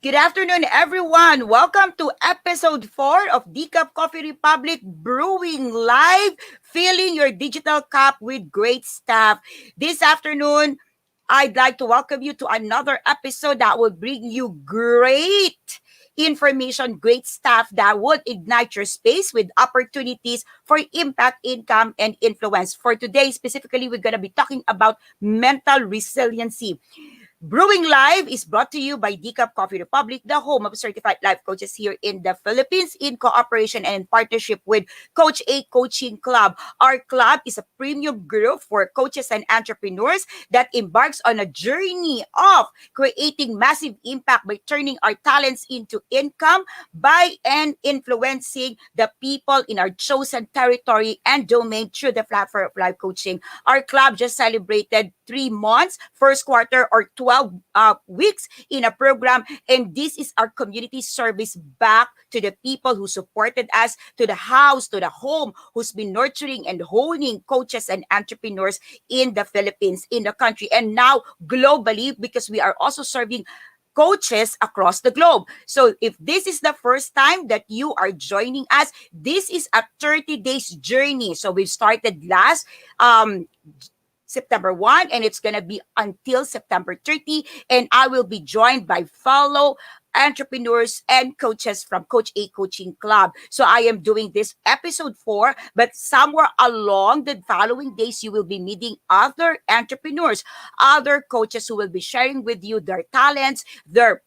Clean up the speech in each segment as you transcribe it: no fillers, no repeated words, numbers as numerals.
Good afternoon, everyone. Welcome to episode 4 of Decaf Coffee Republic Brewing Live, filling your digital cup with great stuff. This afternoon, I'd like to welcome you to another episode that will bring you great information, great stuff that would ignite your space with opportunities for impact, income, and influence. For today, specifically, we're going to be talking about mental resiliency. Brewing Live is brought to you by Decaf Coffee Republic, the home of certified life coaches here in the Philippines, in cooperation and in partnership with Coach A Coaching Club. Our club is a premium group for coaches and entrepreneurs that embarks on a journey of creating massive impact by turning our talents into income by and influencing the people in our chosen territory and domain through the platform of life coaching. Our club just celebrated 3 months, first quarter, or 12 weeks in a program. And this is our community service back to the people who supported us, to the house, to the home, who's been nurturing and honing coaches and entrepreneurs in the Philippines, in the country, and now globally, because we are also serving coaches across the globe. So if this is the first time that you are joining us, this is a 30 days journey. So we started last September 1, and it's going to be until September 30. And I will be joined by fellow entrepreneurs and coaches from Coach A Coaching Club. So I am doing this episode 4, but somewhere along the following days, you will be meeting other entrepreneurs, other coaches who will be sharing with you their talents, their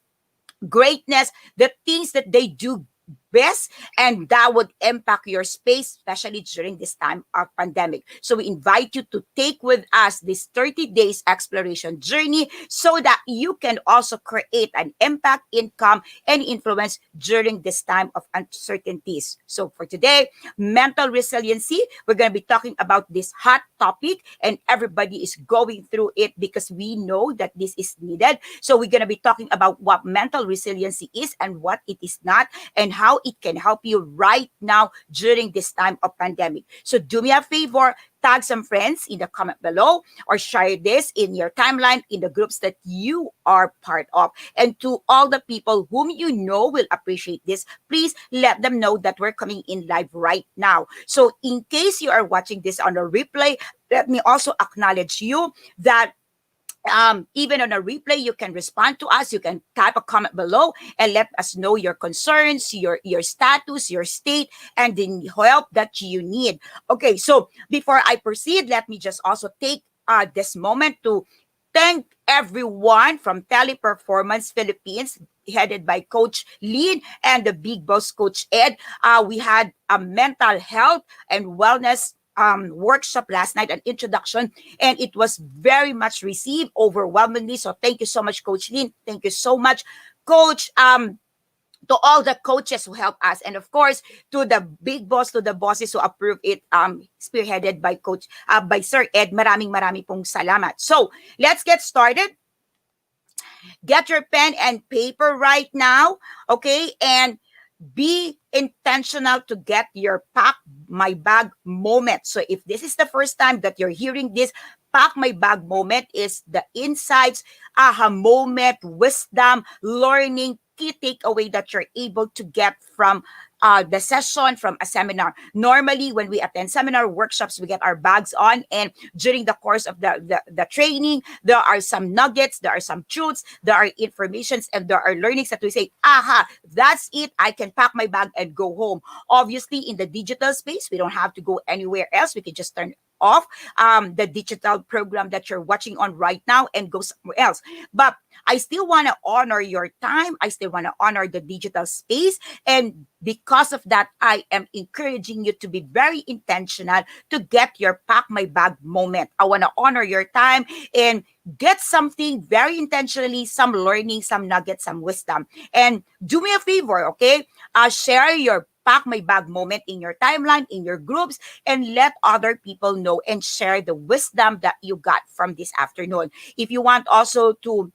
greatness, the things that they do best, and that would impact your space, especially during this time of pandemic. So we invite you to take with us this 30 days exploration journey so that you can also create an impact, income, and influence during this time of uncertainties. So for today, mental resiliency, we're going to be talking about this hot topic, and everybody is going through it because we know that this is needed. So we're going to be talking about what mental resiliency is and what it is not, and how it can help you right now during this time of pandemic. So do me a favor, tag some friends in the comment below or share this in your timeline in the groups that you are part of. And to all the people whom you know will appreciate this, please let them know that we're coming in live right now. So in case you are watching this on a replay, let me also acknowledge you that even on a replay, you can respond to us. You can type a comment below and let us know your concerns, your status, your state, and the help that you need. Okay, so before I proceed, let me just also take this moment to thank everyone from Teleperformance Philippines, headed by Coach Lynn and the big boss, Coach Ed. We had a mental health and wellness workshop last night, an introduction, and it was very much received overwhelmingly. So thank you so much, Coach Lynn. Thank you so much, Coach. To all the coaches who help us, and of course to the big boss, to the bosses who approve it, spearheaded by by Sir Ed. Maraming pong salamat. So let's get started. Get your pen and paper right now, okay? And be intentional to get your pack my bag moment. So if this is the first time that you're hearing this, pack my bag moment is the insights, aha moment, wisdom, learning, key takeaway that you're able to get from the session, from a seminar. Normally, when we attend seminar workshops, we get our bags on, and during the course of the training, there are some nuggets, there are some truths, there are informations, and there are learnings that we say, aha, that's it, I can pack my bag and go home. Obviously, in the digital space, we don't have to go anywhere else. We can just turn off the digital program that you're watching on right now and go somewhere else. But I still want to honor your time. I still want to honor the digital space. And because of that, I am encouraging you to be very intentional to get your pack my bag moment. I want to honor your time and get something very intentionally, some learning, some nuggets, some wisdom. And do me a favor, okay? Share your pack my bag moment in your timeline, in your groups, and let other people know and share the wisdom that you got from this afternoon. If you want also to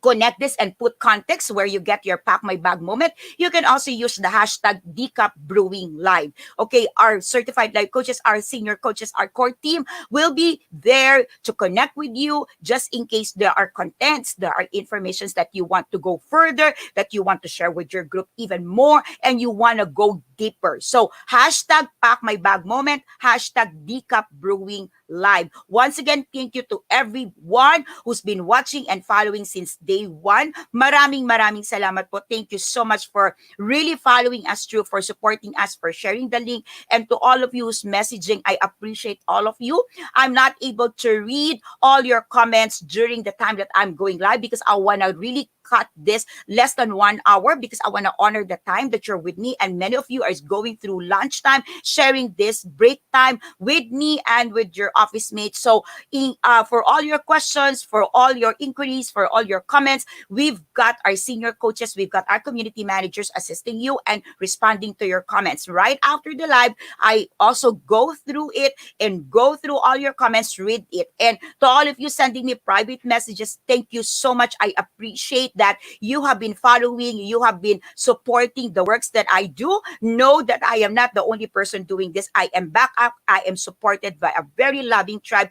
connect this and put context where you get your pack my bag moment, you can also use the hashtag decap brewing live. Okay, our certified life coaches, our senior coaches, our core team will be there to connect with you just in case there are contents, there are informations that you want to go further, that you want to share with your group even more, and you want to go deeper. So hashtag pack my bag moment, hashtag decap brewing live. Once again, thank you to everyone who's been watching and following since day one. Maraming salamat po. Thank you so much for really following us through, for supporting us, for sharing the link. And to all of you who's messaging, I appreciate all of you. I'm not able to read all your comments during the time that I'm going live because I want to really cut this less than 1 hour because I want to honor the time that you're with me. And many of you are going through lunchtime, sharing this break time with me and with your office mates. So for all your questions, for all your inquiries, for all your comments, we've got our senior coaches, we've got our community managers assisting you and responding to your comments. Right after the live, I also go through it and go through all your comments, read it. And to all of you sending me private messages, thank you so much. I appreciate that you have been following, you have been supporting the works that I do. Know that I am not the only person doing this. I am back up. I am supported by a very loving tribe.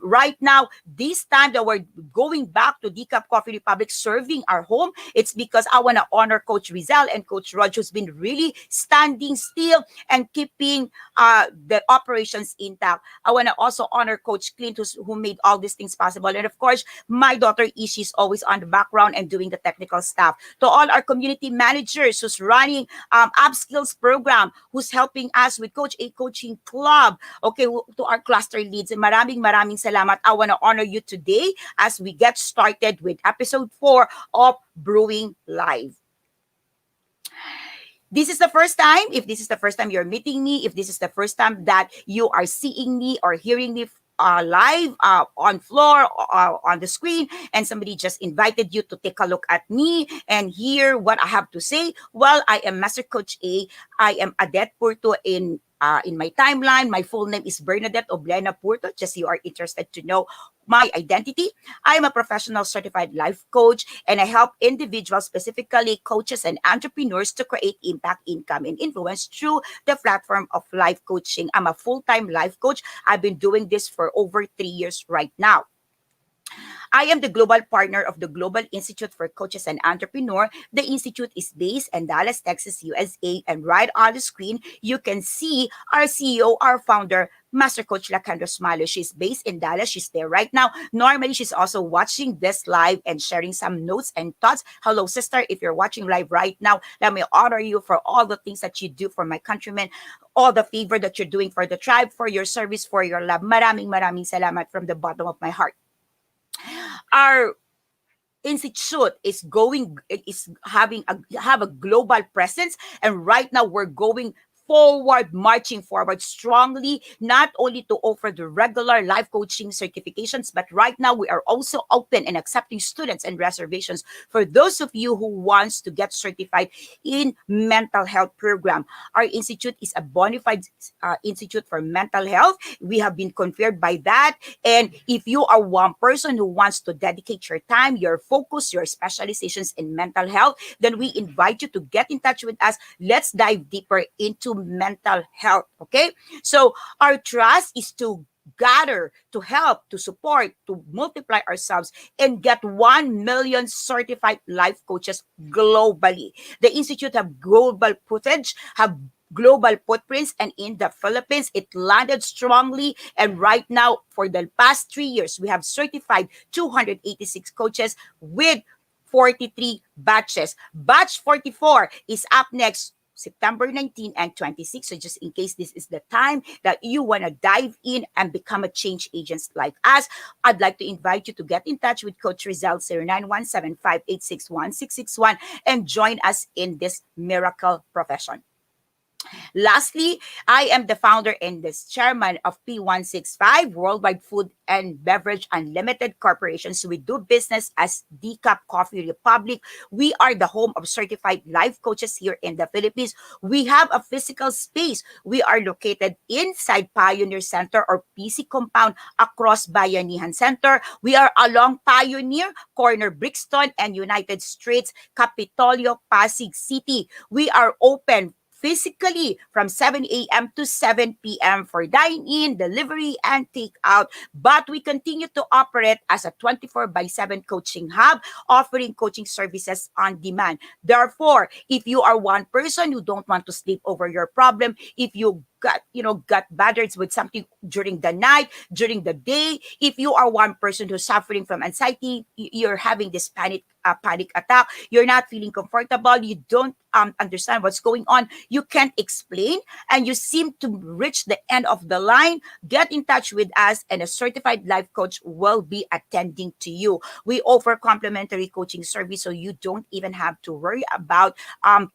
Right now, this time that we're going back to Decaf Coffee Republic serving our home, it's because I want to honor Coach Rezzhel and Coach Rezzhel, who's been really standing still and keeping the operations intact. I want to also honor Coach Clint, who made all these things possible. And of course, my daughter Ishi's always on the background and doing the technical stuff. To all our community managers who's running upskills program, who's helping us with Coach A Coaching Club, okay, to our cluster leads, maraming salamat. I want to honor you today as we get started with episode 4 of Brewing Live. This is the first time, if this is the first time you're meeting me, if this is the first time that you are seeing me or hearing me live on floor on the screen, and somebody just invited you to take a look at me and hear what I have to say, well, I am Master Coach A. I am Adet Purto in my timeline. My full name is Bernadette Oblena Purto, just you are interested to know my identity. I am a professional certified life coach, and I help individuals, specifically coaches and entrepreneurs, to create impact, income, and influence through the platform of life coaching. I'm a full-time life coach. I've been doing this for over 3 years right now. I am the global partner of the Global Institute for Coaches and Entrepreneur. The institute is based in Dallas, Texas, USA. And right on the screen, you can see our CEO, our founder, Master Coach Lakandra Smiley. She's based in Dallas. She's there right now. Normally, she's also watching this live and sharing some notes and thoughts. Hello, sister. If you're watching live right now, let me honor you for all the things that you do for my countrymen, all the favor that you're doing for the tribe, for your service, for your love. Maraming salamat from the bottom of my heart. Our institute is have a global presence, and right now we're going forward, marching forward strongly, not only to offer the regular life coaching certifications, but right now we are also open and accepting students and reservations for those of you who wants to get certified in mental health program. Our institute is a bona fide institute for mental health. We have been conferred by that. And if you are one person who wants to dedicate your time, your focus, your specializations in mental health, then we invite you to get in touch with us. Let's dive deeper into mental health. Okay, so our trust is to gather, to help, to support, to multiply ourselves and get 1 million certified life coaches globally. The institute have global footage, have global footprints, and in the Philippines it landed strongly, and right now for the past 3 years we have certified 286 coaches with 43 batches. Batch 44 is up next September 19 and 26. So just in case this is the time that you want to dive in and become a change agent like us, I'd like to invite you to get in touch with Coach Rezzhel 0917-586-1661 and join us in this miracle profession. Lastly, I am the founder and the chairman of P165 Worldwide Food and Beverage Unlimited Corporation. So we do business as Decaf Coffee Republic. We are the home of certified life coaches here in the Philippines. We have a physical space. We are located inside Pioneer Center or PC compound across Bayanihan Center. We are along Pioneer, corner Brixton and United Streets, Capitolio, Pasig City. We are open physically from 7 a.m. to 7 p.m. for dine-in, delivery, and take-out. But we continue to operate as a 24 by 7 coaching hub, offering coaching services on demand. Therefore, if you are one person who don't want to sleep over your problem, if you got bothered with something during the night, during the day, if you are one person who's suffering from anxiety, you're having this panic attack, you're not feeling comfortable, you don't understand what's going on, you can't explain, and you seem to reach the end of the line, get in touch with us, and a certified life coach will be attending to you. We offer complimentary coaching service, so you don't even have to worry about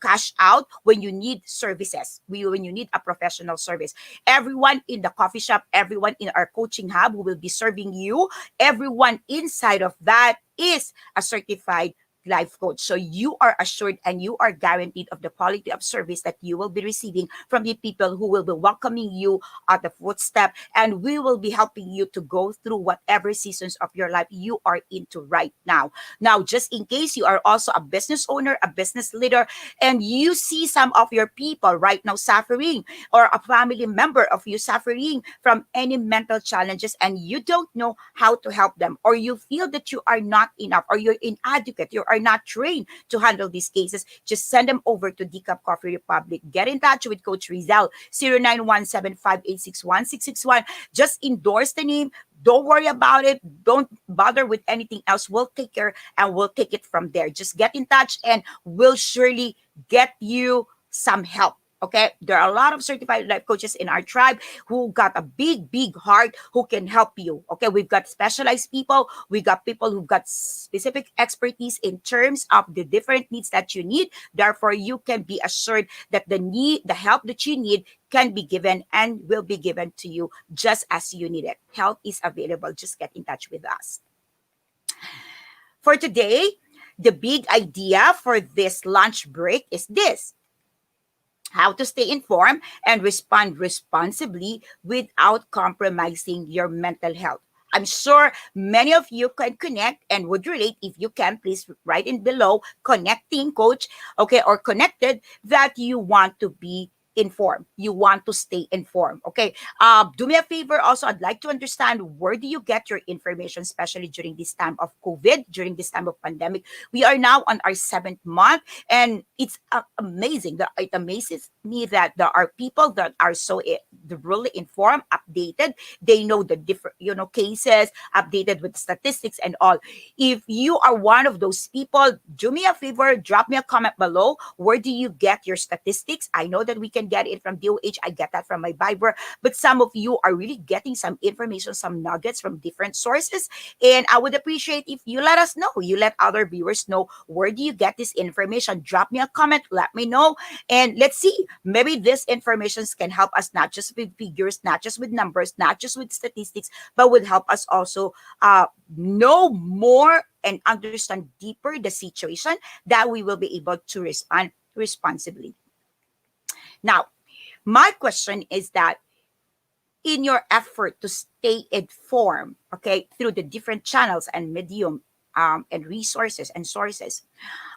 cash out when you need services. When you need a professional service. Everyone in the coffee shop, everyone in our coaching hub who will be serving you, everyone inside of that is a certified life coach. So you are assured and you are guaranteed of the quality of service that you will be receiving from the people who will be welcoming you at the footstep, and we will be helping you to go through whatever seasons of your life you are into right now. Now, just in case you are also a business owner, a business leader, and you see some of your people right now suffering, or a family member of you suffering from any mental challenges, and you don't know how to help them, or you feel that you are not enough, or you're inadequate, you are not trained to handle these cases, just send them over to Decaf Coffee Republic. Get in touch with Coach Rezzhel, 0917586161. Just endorse the name. Don't worry about it. Don't bother with anything else. We'll take care and we'll take it from there. Just get in touch and we'll surely get you some help. Okay, there are a lot of certified life coaches in our tribe who got a big heart who can help you. Okay, we've got specialized people. We got people who've got specific expertise in terms of the different needs that you need. Therefore, you can be assured that the help that you need can be given and will be given to you just as you need it. Help is available. Just get in touch with us. For today, the big idea for this lunch break is this: how to stay informed and respond responsibly without compromising your mental health. I'm sure many of you can connect and would relate. If you can, please write in below connecting coach, okay, or connected, that you want to be informed. You want to stay informed. Okay. Do me a favor also. I'd like to understand, where do you get your information, especially during this time of COVID, during this time of pandemic? We are now on our 7th month, and it's amazing. It amazes me that there are people that are so really informed, updated. They know the different, cases, updated with statistics and all. If you are one of those people, do me a favor, drop me a comment below. Where do you get your statistics? I know that we can get it from DOH. I get that from my Viber. But some of you are really getting some information, some nuggets from different sources. And I would appreciate if you let us know. You let other viewers know, where do you get this information? Drop me a comment. Let me know. And let's see. Maybe this information can help us, not just with figures, not just with numbers, not just with statistics, but would help us also know more and understand deeper the situation, that we will be able to respond responsibly. Now, my question is that, in your effort to stay informed, okay, through the different channels and medium and resources and sources,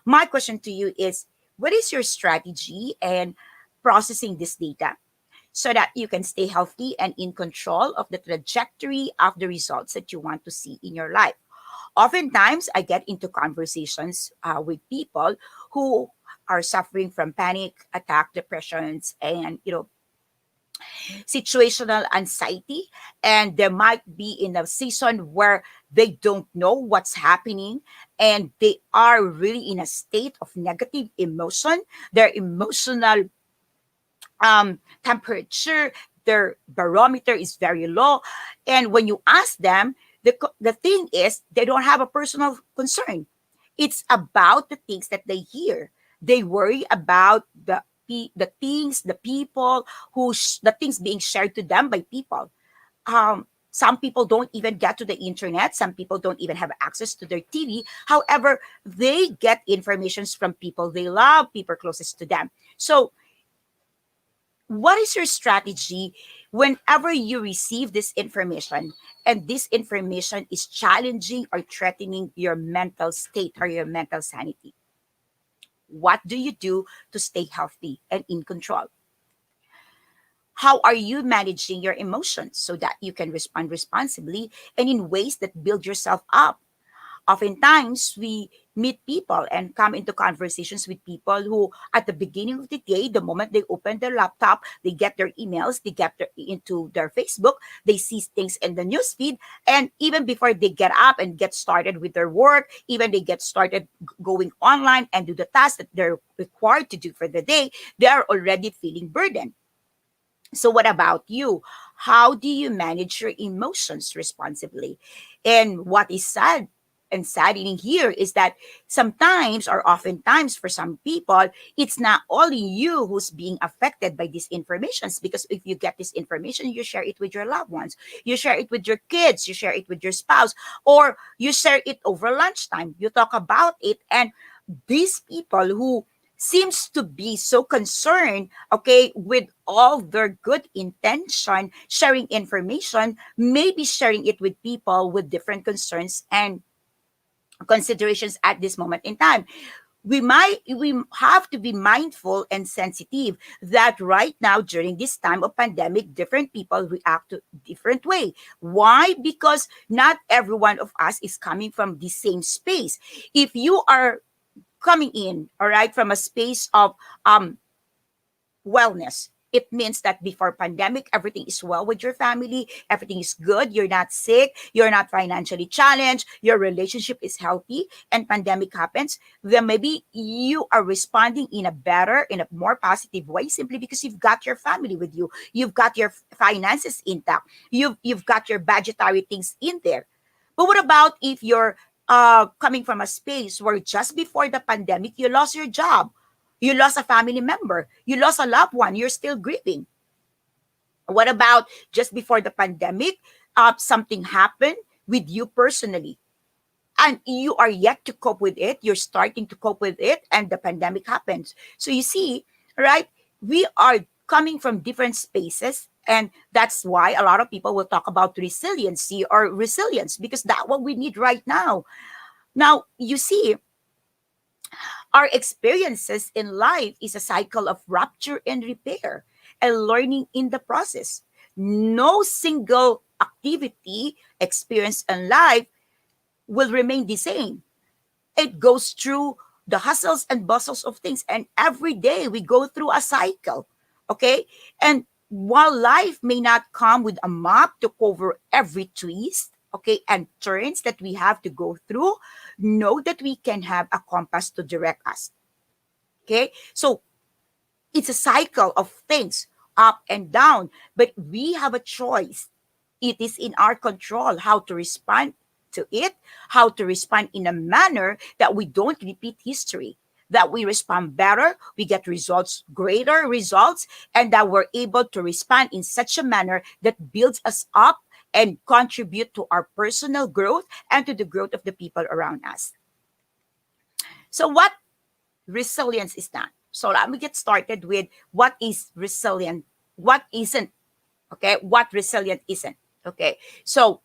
my question to you is, what is your strategy in processing this data so that you can stay healthy and in control of the trajectory of the results that you want to see in your life? Oftentimes, I get into conversations with people who are suffering from panic attack, depressions, and situational anxiety, and they might be in a season where they don't know what's happening, and they are really in a state of negative emotion. Their emotional temperature, their barometer is very low, and when you ask them, the thing is, they don't have a personal concern. It's about the things that they hear. They worry about the the things, the people the things being shared to them by people. Some people don't even get to the internet. Some people don't even have access to their TV. However, they get informations from people they love, people closest to them. So what is your strategy whenever you receive this information and this information is challenging or threatening your mental state or your mental sanity? What do you do to stay healthy and in control? How are you managing your emotions so that you can respond responsibly and in ways that build yourself up? Oftentimes, we meet people and come into conversations with people who, at the beginning of the day, the moment they open their laptop, they get their emails, they get into their Facebook, they see things in the newsfeed, and even before they get up and get started with their work, even they get started going online and do the tasks that they're required to do for the day, they are already feeling burdened. So, what about you? How do you manage your emotions responsibly? And what is sad and saddening here is that sometimes, or oftentimes for some people, it's not only you who's being affected by these informations. Because if you get this information, you share it with your loved ones, you share it with your kids, you share it with your spouse, or you share it over lunchtime. You talk about it, and these people who seems to be so concerned, okay, with all their good intention, sharing information, maybe sharing it with people with different concerns and considerations at this moment in time. We have to be mindful and sensitive that right now during this time of pandemic, different people react to different way. Why? Because not every one of us is coming from the same space. If you are coming in, all right, from a space of wellness, it means that before pandemic, everything is well with your family, everything is good, you're not sick, you're not financially challenged, your relationship is healthy, and pandemic happens, then maybe you are responding in a better, in a more positive way, simply because you've got your family with you, you've got your finances intact, you've got your budgetary things in there. But what about if you're coming from a space where just before the pandemic, you lost your job, you lost a family member, you lost a loved one, you're still grieving? What about just before the pandemic, something happened with you personally, and you are yet to cope with it, you're starting to cope with it, and the pandemic happens. So you see, right, we are coming from different spaces, and that's why a lot of people will talk about resiliency or resilience, because that's what we need right now. Now, you see, our experiences in life is a cycle of rupture and repair and learning in the process. No single activity experience in life will remain the same. It goes through the hustles and bustles of things, and every day we go through a cycle. Okay? And while life may not come with a map to cover every twist, okay, and turns that we have to go through, know that we can have a compass to direct us. Okay? So it's a cycle of things up and down, but we have a choice. It is in our control how to respond to it, how to respond in a manner that we don't repeat history, that we respond better, we get results, greater results, and that we're able to respond in such a manner that builds us up and contribute to our personal growth and to the growth of the people around us. So what resilience is that? So let me get started with what is resilient, what isn't, okay, what resilient isn't. Okay, so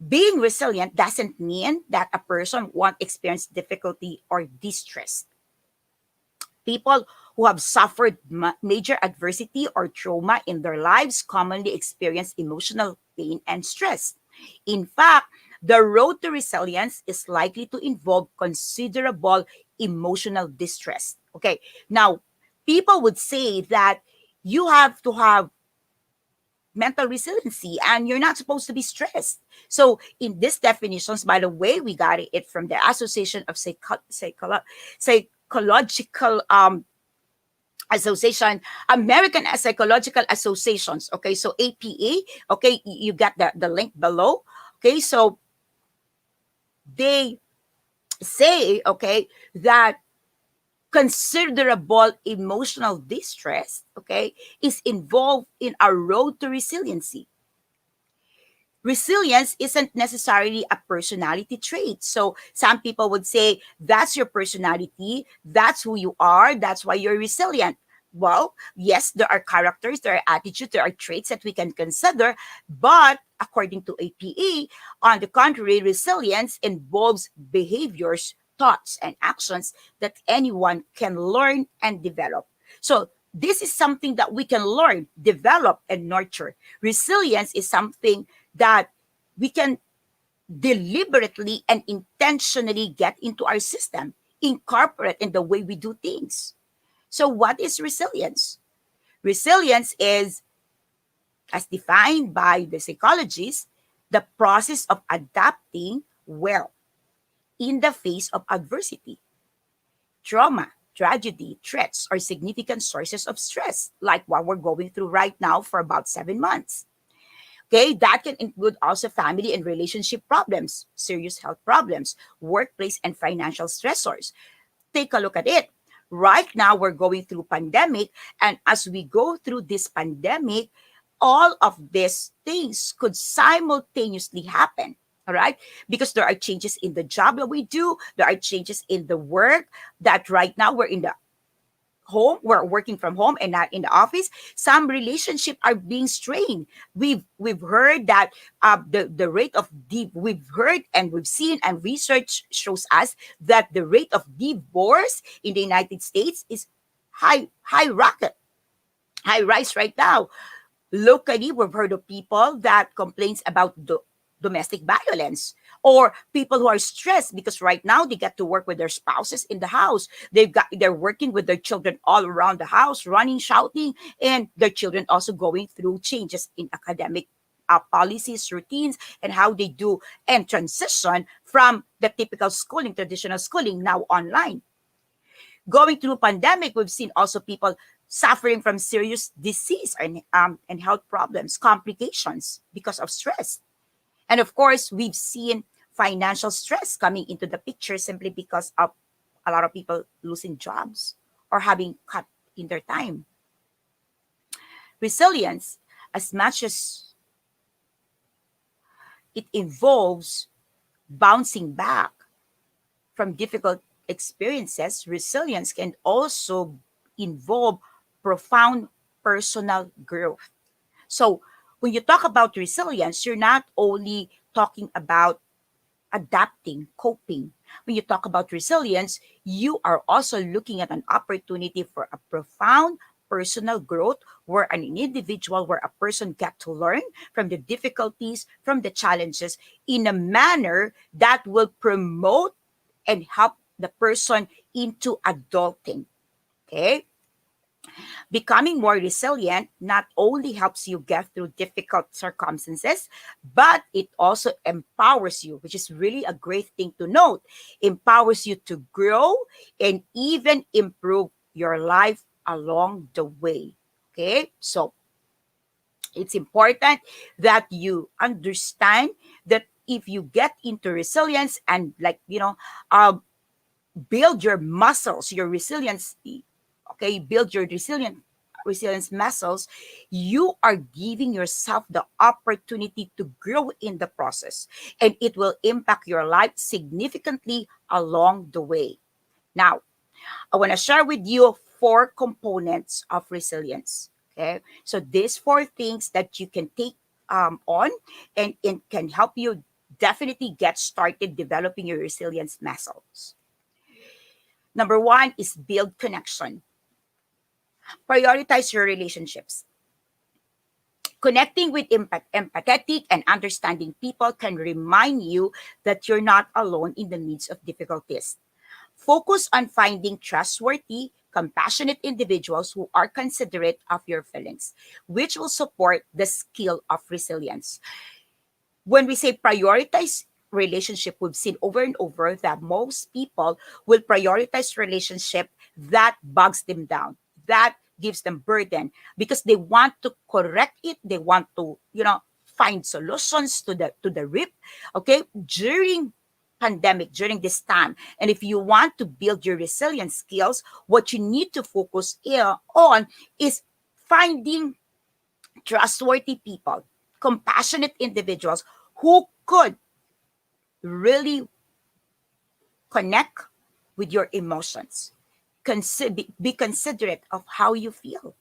being resilient doesn't mean that a person won't experience difficulty or distress. People who have suffered major adversity or trauma in their lives commonly experience emotional pain and stress. In fact, the road to resilience is likely to involve considerable emotional distress. Okay, now people would say that you have to have mental resiliency and you're not supposed to be stressed. So in these definitions, by the way, we got it from the Association of Psychological Association, American Psychological Associations. Okay, so APA. Okay, you got the link below. Okay, so they say, okay, that considerable emotional distress, okay, is involved in our road to resiliency. Resilience isn't necessarily a personality trait. So some people would say that's your personality, that's who you are, that's why you're resilient. Well, yes, there are characters, there are attitudes, there are traits that we can consider, but according to APA, on the contrary, resilience involves behaviors, thoughts, and actions that anyone can learn and develop. So this is something that we can learn, develop, and nurture. Resilience is something that we can deliberately and intentionally get into our system, incorporate in the way we do things. So, what is resilience? Resilience is, as defined by the psychologists, the process of adapting well in the face of adversity, trauma, tragedy, threats, or significant sources of stress, like what we're going through right now for about 7 months. Okay, that can include also family and relationship problems, serious health problems, workplace and financial stressors. Take a look at it. Right now, we're going through pandemic, and as we go through this pandemic, all of these things could simultaneously happen. All right, because there are changes in the job that we do, there are changes in the work that right now we're in the home, we're working from home and not in the office. Some relationships are being strained. We've heard that the rate of we've heard and we've seen, and research shows us that the rate of divorce in the United States is high rise right now. Locally, we've heard of people that complains about domestic violence, or people who are stressed because right now they get to work with their spouses in the house. They're working with their children all around the house, running, shouting, and their children also going through changes in academic policies, routines, and how they do and transition from the typical schooling, traditional schooling, now online. Going through pandemic, we've seen also people suffering from serious disease and health problems, complications because of stress. And of course, we've seen financial stress coming into the picture simply because of a lot of people losing jobs or having cut in their time. Resilience, as much as it involves bouncing back from difficult experiences, resilience can also involve profound personal growth. So, when you talk about resilience, you're not only talking about adapting, coping. When you talk about resilience, you are also looking at an opportunity for a profound personal growth where an individual, where a person get to learn from the difficulties, from the challenges in a manner that will promote and help the person into adulting. Okay? Becoming more resilient not only helps you get through difficult circumstances, but it also empowers you, which is really a great thing to note. Empowers you to grow and even improve your life along the way. Okay? So it's important that you understand that if you get into resilience and build your muscles, your resilience, okay, build your resilience muscles, you are giving yourself the opportunity to grow in the process, and it will impact your life significantly along the way. Now, I want to share with you 4 components of resilience. Okay, so these 4 things that you can take on, and it can help you definitely get started developing your resilience muscles. Number 1 is build connection. Prioritize your relationships. Connecting with empathetic and understanding people can remind you that you're not alone in the midst of difficulties. Focus on finding trustworthy, compassionate individuals who are considerate of your feelings, which will support the skill of resilience. When we say prioritize relationship, we've seen over and over that most people will prioritize relationship that bogs them down, that gives them burden, because they want to correct it, they want to find solutions to the rip. Okay, during pandemic, during this time. And if you want to build your resilience skills, what you need to focus on is finding trustworthy people, compassionate individuals who could really connect with your emotions. Be considerate of how you feel.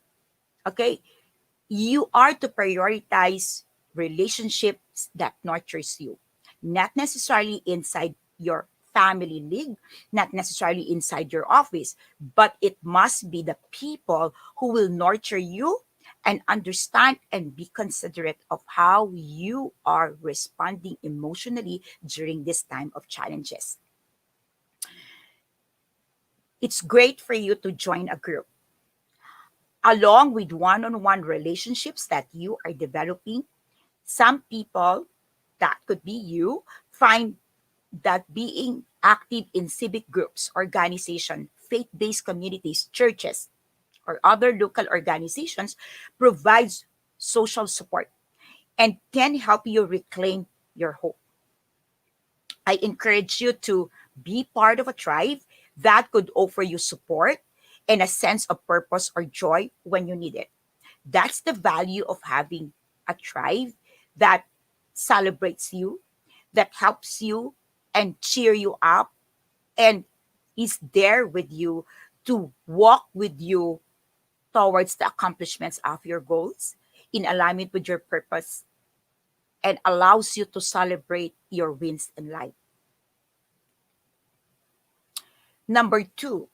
Okay, you are to prioritize relationships that nurtures you, not necessarily inside your family league, not necessarily inside your office, but it must be the people who will nurture you and understand and be considerate of how you are responding emotionally during this time of challenges. It's great for you to join a group along with one-on-one relationships that you are developing. Some people, that could be you, find that being active in civic groups, organization, faith-based communities, churches, or other local organizations provides social support and can help you reclaim your hope. I encourage you to be part of a tribe that could offer you support and a sense of purpose or joy when you need it. That's the value of having a tribe that celebrates you, that helps you and cheer you up, and is there with you to walk with you towards the accomplishments of your goals in alignment with your purpose, and allows you to celebrate your wins in life. Number two,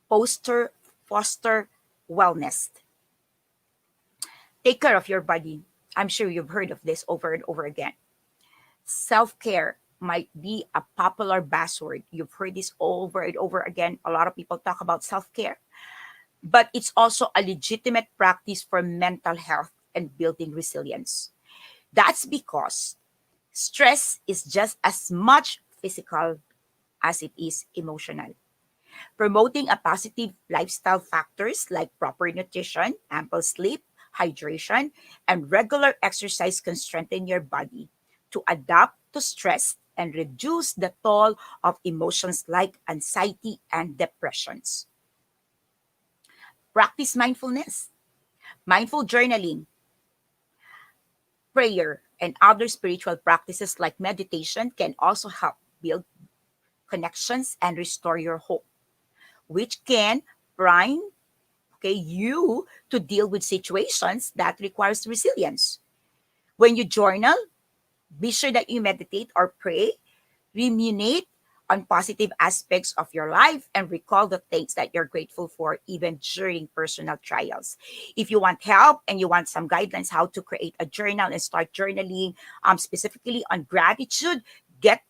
poster foster wellness. Take care of your body. I'm sure you've heard of this over and over again. Self care might be a popular buzzword. You've heard this over and over again. A lot of people talk about self care, but it's also a legitimate practice for mental health and building resilience. That's because stress is just as much physical as it is emotional. Promoting a positive lifestyle factors like proper nutrition, ample sleep, hydration, and regular exercise can strengthen your body to adapt to stress and reduce the toll of emotions like anxiety and depressions. Practice mindfulness. Mindful journaling, prayer, and other spiritual practices like meditation can also help build connections and restore your hope, which can prime, you to deal with situations that requires resilience. When you journal, be sure that you meditate or pray, ruminate on positive aspects of your life, and recall the things that you're grateful for even during personal trials. If you want help and you want some guidelines how to create a journal and start journaling, specifically on gratitude, get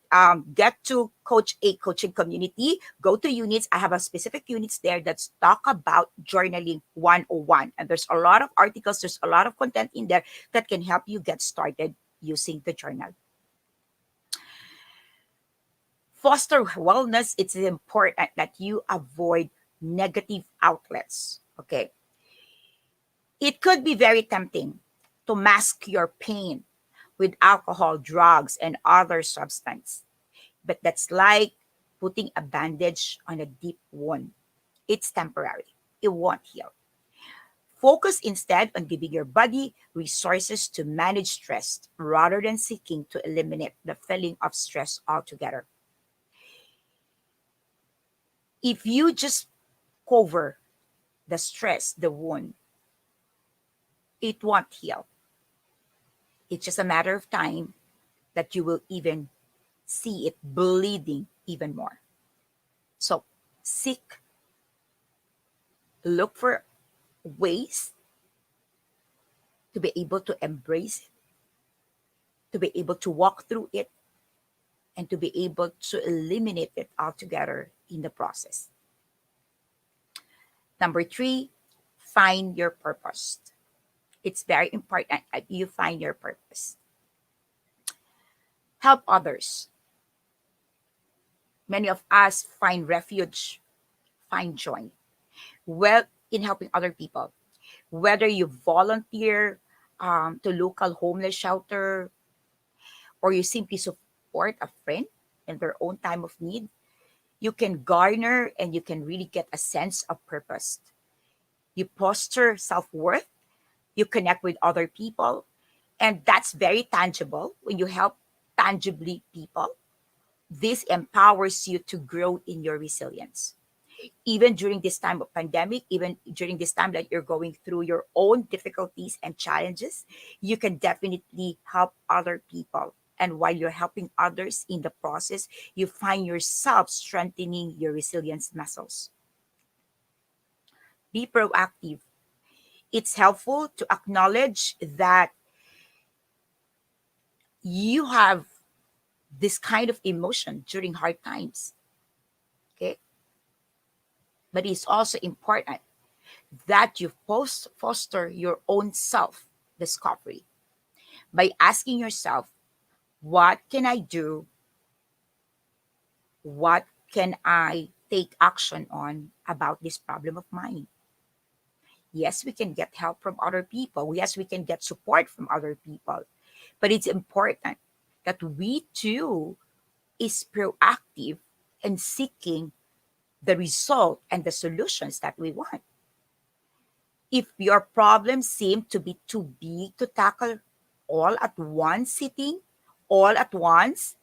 to Coach A coaching community. Go to units. I have a specific units there that's talk about journaling 101. And there's a lot of articles, there's a lot of content in there that can help you get started using the journal. Foster wellness, it's important that you avoid negative outlets. Okay. It could be very tempting to mask your pain with alcohol, drugs, and other substance. But that's like putting a bandage on a deep wound. It's temporary. It won't heal. Focus instead on giving your body resources to manage stress rather than seeking to eliminate the feeling of stress altogether. If you just cover the stress, the wound, it won't heal. It's just a matter of time that you will even see it bleeding even more. So seek, look for ways to be able to embrace it, to be able to walk through it, and to be able to eliminate it altogether in the process. Number three, find your purpose. It's very important that you find your purpose. Help others. Many of us find refuge, find joy. Well, in helping other people, whether you volunteer to local homeless shelter or you simply support a friend, in their own time of need, you can garner and you can really get a sense of purpose. You foster self worth, you connect with other people, and that's very tangible when you help tangibly people. This empowers you to grow in your resilience. Even during this time of pandemic, even during this time that you're going through your own difficulties and challenges, you can definitely help other people. And while you're helping others in the process, you find yourself strengthening your resilience muscles. Be proactive. It's helpful to acknowledge that you have this kind of emotion during hard times. Okay. But it's also important that you foster your own self discovery by asking yourself, what can I do? What can I take action on about this problem of mine? Yes, we can get help from other people. Yes, we can get support from other people. But it's important that we too is proactive in seeking the result and the solutions that we want. If your problems seem to be too big to tackle all at one sitting, all at once,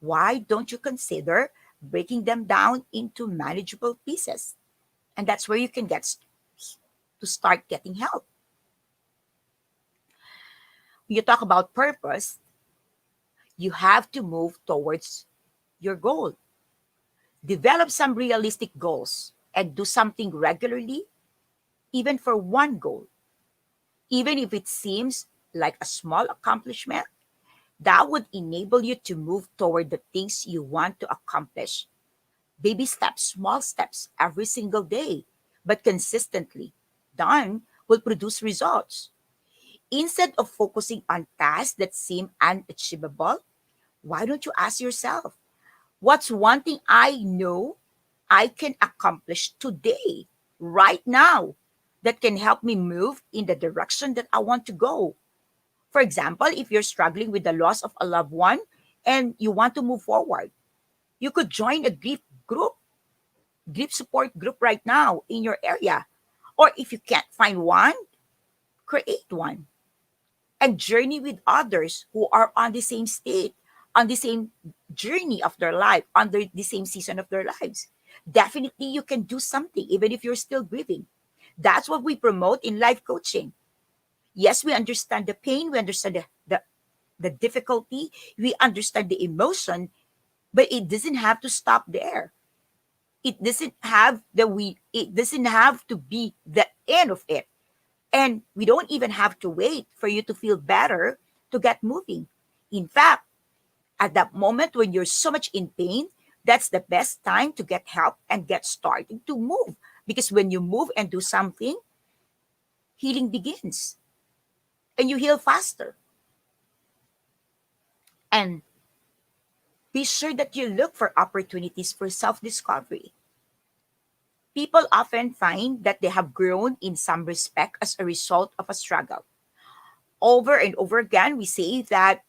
why don't you consider breaking them down into manageable pieces? And that's where you can to start getting help. When you talk about purpose, you have to move towards your goal. Develop some realistic goals and do something regularly, even for one goal. Even if it seems like a small accomplishment, that would enable you to move toward the things you want to accomplish. Baby steps, small steps every single day, but consistently done will produce results. Instead of focusing on tasks that seem unachievable, why don't you ask yourself, what's one thing I know I can accomplish today, right now, that can help me move in the direction that I want to go? For example, if you're struggling with the loss of a loved one and you want to move forward, you could join a grief support group right now in your area. Or if you can't find one, create one and journey with others who are on the same state, on the same journey of their life, under the same season of their lives. Definitely, you can do something even if you're still grieving. That's what we promote in life coaching. Yes, we understand the pain, we understand the difficulty, we understand the emotion, but it doesn't have to stop there. It doesn't have to be the end of it. And we don't even have to wait for you to feel better to get moving. In fact, at that moment when you're so much in pain, that's the best time to get help and get started to move. Because when you move and do something, healing begins and you heal faster. And be sure that you look for opportunities for self discovery. People often find that they have grown in some respect as a result of a struggle. Over and over again, we say that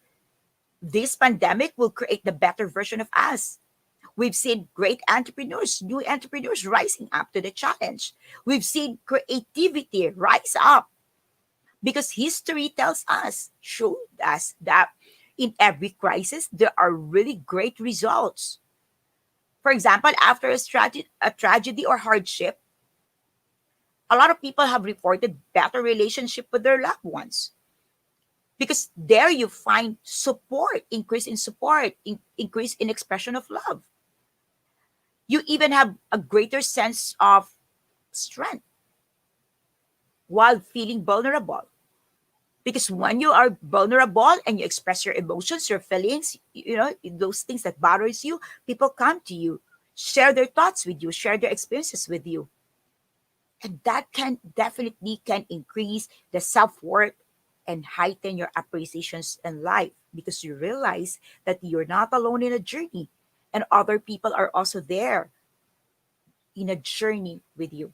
this pandemic will create the better version of us. We've seen great entrepreneurs, new entrepreneurs rising up to the challenge. We've seen creativity rise up because history tells us, showed us that in every crisis, there are really great results. For example, after a tragedy or hardship, a lot of people have reported better relationship with their loved ones because there you find support, increase in expression of love. You even have a greater sense of strength while feeling vulnerable. Because when you are vulnerable and you express your emotions, your feelings, those things that bothers you, people come to you, share their thoughts with you, share their experiences with you. And that can definitely can increase the self-worth and heighten your appreciations in life because you realize that you're not alone in a journey and other people are also there in a journey with you.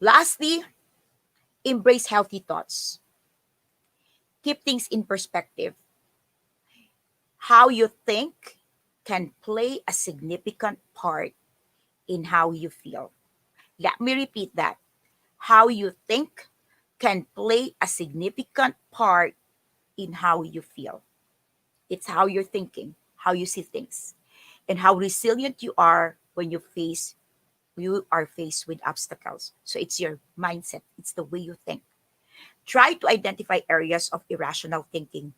Lastly, embrace healthy thoughts. Keep things in perspective. How you think can play a significant part in how you feel. Let me repeat that. How you think can play a significant part in how you feel. It's how you're thinking, how you see things, and how resilient you are when you are faced with obstacles. So it's your mindset, it's the way you think. Try to identify areas of irrational thinking,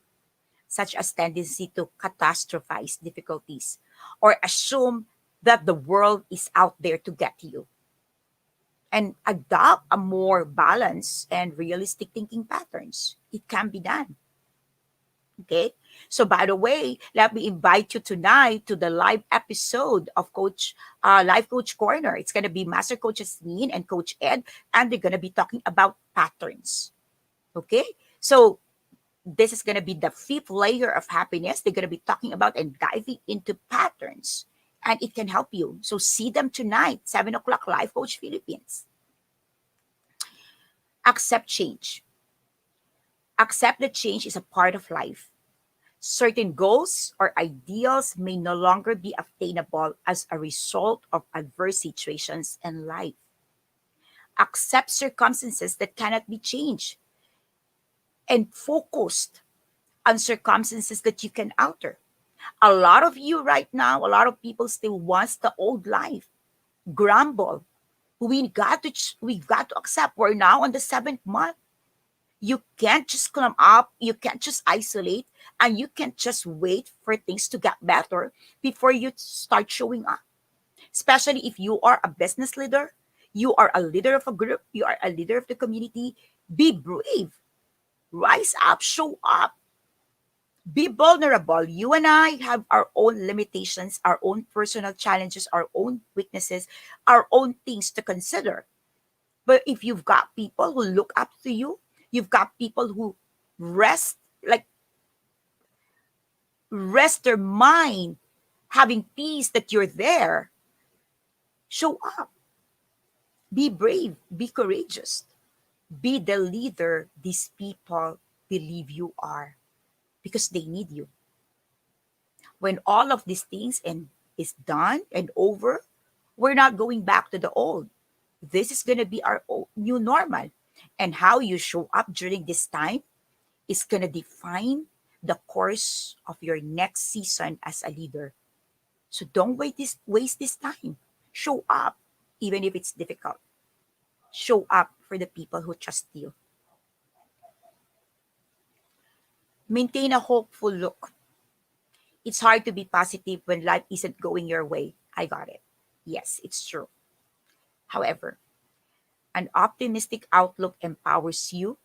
such as tendency to catastrophize difficulties or assume that the world is out there to get you, and adopt a more balanced and realistic thinking patterns. It can be done. Okay. So, by the way, let me invite you tonight to the live episode of Life Coach Corner. It's going to be Master Coach Asmin and Coach Ed, and they're going to be talking about patterns. Okay. So, this is going to be the fifth layer of happiness. They're going to be talking about and diving into patterns, and it can help you. So, see them tonight, 7 o'clock, Life Coach Philippines. Accept change. Accept that change is a part of life. Certain goals or ideals may no longer be attainable as a result of adverse situations in life. Accept circumstances that cannot be changed and focused on circumstances that you can alter. A lot of you right now, a lot of people still wants the old life. Grumble. We've got to accept we're now on the seventh month. You can't just climb up, you can't just isolate, and you can't just wait for things to get better before you start showing up. Especially if you are a business leader, you are a leader of a group, you are a leader of the community. Be brave, rise up, show up, be vulnerable. You and I have our own limitations, our own personal challenges, our own weaknesses, our own things to consider. But if you've got people who look up to you, you've got people who rest, like rest their mind, having peace that you're there, show up. Be brave, be courageous, be the leader these people believe you are because they need you. When all of these things and is done and over, we're not going back to the old. This is going to be our new normal. And how you show up during this time is going to define the course of your next season as a leader. So don't waste this time. Show up, even if it's difficult. Show up for the people who trust you. Maintain a hopeful look. It's hard to be positive when life isn't going your way. I got it. Yes, it's true. However, an optimistic outlook empowers you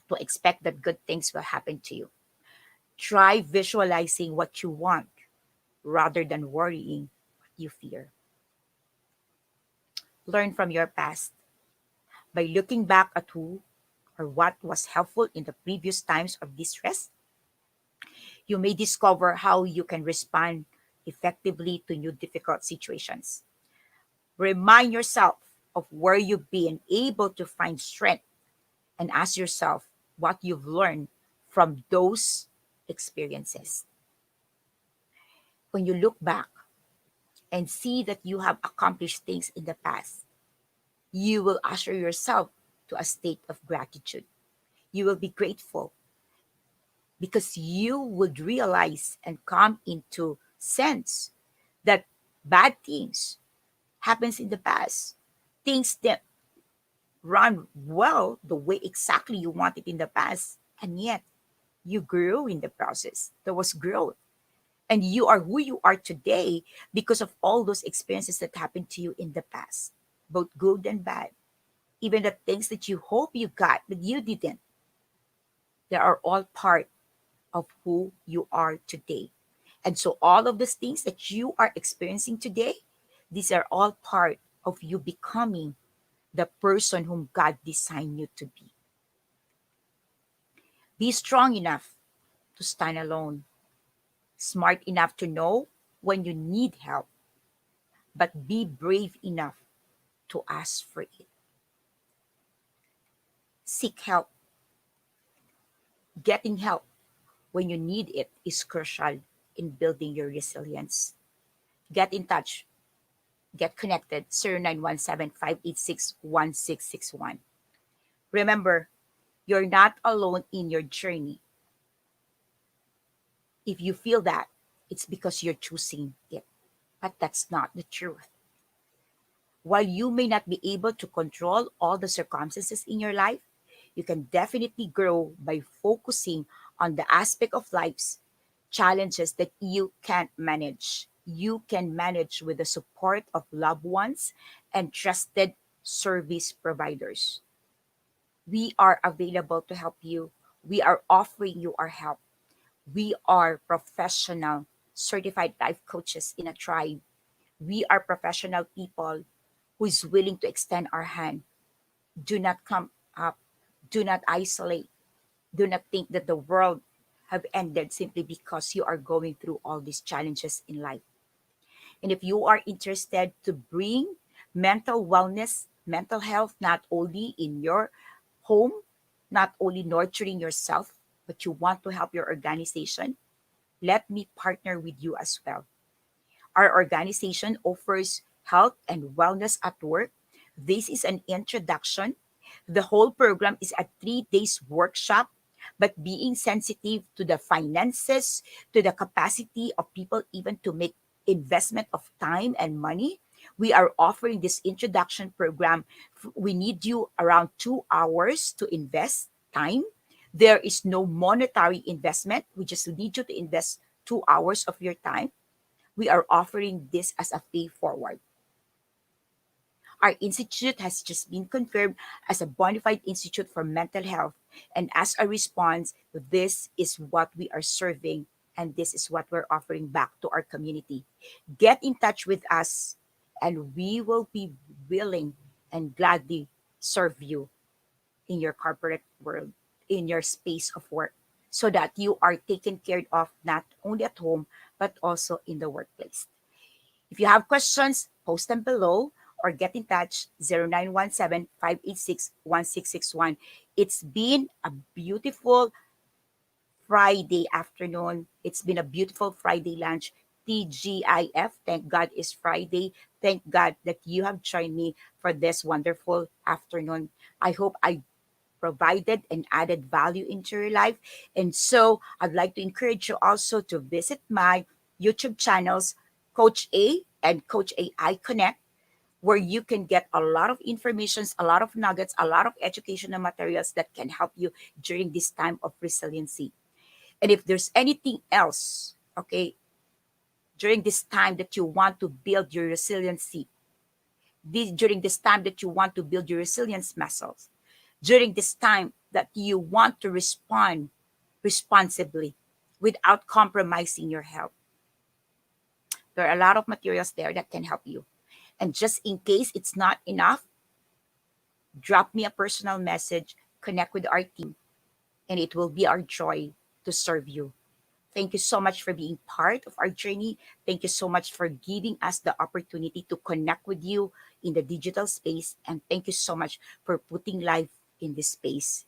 to expect that good things will happen to you. Try visualizing what you want rather than worrying what you fear. Learn from your past. By looking back at who or what was helpful in the previous times of distress, you may discover how you can respond effectively to new difficult situations. Remind yourself of where you've been able to find strength and ask yourself what you've learned from those experiences. When you look back and see that you have accomplished things in the past, you will usher yourself to a state of gratitude. You will be grateful because you would realize and come into sense that bad things happens in the past. Things that run well the way exactly you want it in the past, and yet you grew in the process. There was growth. And you are who you are today because of all those experiences that happened to you in the past, both good and bad. Even the things that you hope you got, but you didn't, they are all part of who you are today. And so, all of these things that you are experiencing today, these are all part of you becoming the person whom God designed you to be. Be strong enough to stand alone, smart enough to know when you need help, but be brave enough to ask for it. Seek help. Getting help when you need it is crucial. in building your resilience. Get in touch, get connected, 0917-586-1661. Remember, you're not alone in your journey. If you feel that, it's because you're choosing it. But that's not the truth. While you may not be able to control all the circumstances in your life, you can definitely grow by focusing on the aspect of life's challenges that you can't manage. You can manage with the support of loved ones and trusted service providers. We are available to help you. We are offering you our help. We are professional, certified life coaches in a tribe. We are professional people who is willing to extend our hand. Do not clump up. Do not isolate. Do not think that the world have ended simply because you are going through all these challenges in life. And if you are interested to bring mental wellness, mental health, not only in your home, not only nurturing yourself, but you want to help your organization, let me partner with you as well. Our organization offers health and wellness at work. This is an introduction. The whole program is a 3 days workshop, but being sensitive to the finances, to the capacity of people, even to make investment of time and money, we are offering this introduction program. We need you around 2 hours to invest time. There is no monetary investment. We just need you to invest 2 hours of your time. We are offering this as a pay forward. Our institute has just been confirmed as a bona fide institute for mental health. And as a response, this is what we are serving and this is what we're offering back to our community. Get in touch with us and we will be willing and gladly serve you in your corporate world, in your space of work, so that you are taken care of not only at home, but also in the workplace. If you have questions, post them below or get in touch 0917-586-1661. It's been a beautiful Friday afternoon. It's been a beautiful Friday lunch. TGIF, thank God it's Friday. Thank God that you have joined me for this wonderful afternoon. I hope I provided and added value into your life. And so I'd like to encourage you also to visit my YouTube channels, Coach A and Coach AI Connect, where you can get a lot of informations, a lot of nuggets, a lot of educational materials that can help you during this time of resiliency. And if there's anything else, okay, during this time that you want to build your resiliency, during this time that you want to build your resilience muscles, during this time that you want to respond responsibly without compromising your health. There are a lot of materials there that can help you. And just in case it's not enough, drop me a personal message, connect with our team, and it will be our joy to serve you. Thank you so much for being part of our journey. Thank you so much for giving us the opportunity to connect with you in the digital space. And thank you so much for putting life in this space.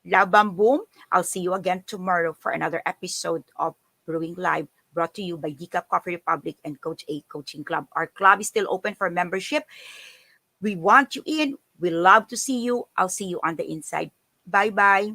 Love Bam Boom. I'll see you again tomorrow for another episode of Brewing Live, brought to you by Decaf Coffee Republic and Coach A Coaching Club. Our club is still open for membership. We want you in. We love to see you. I'll see you on the inside. Bye-bye.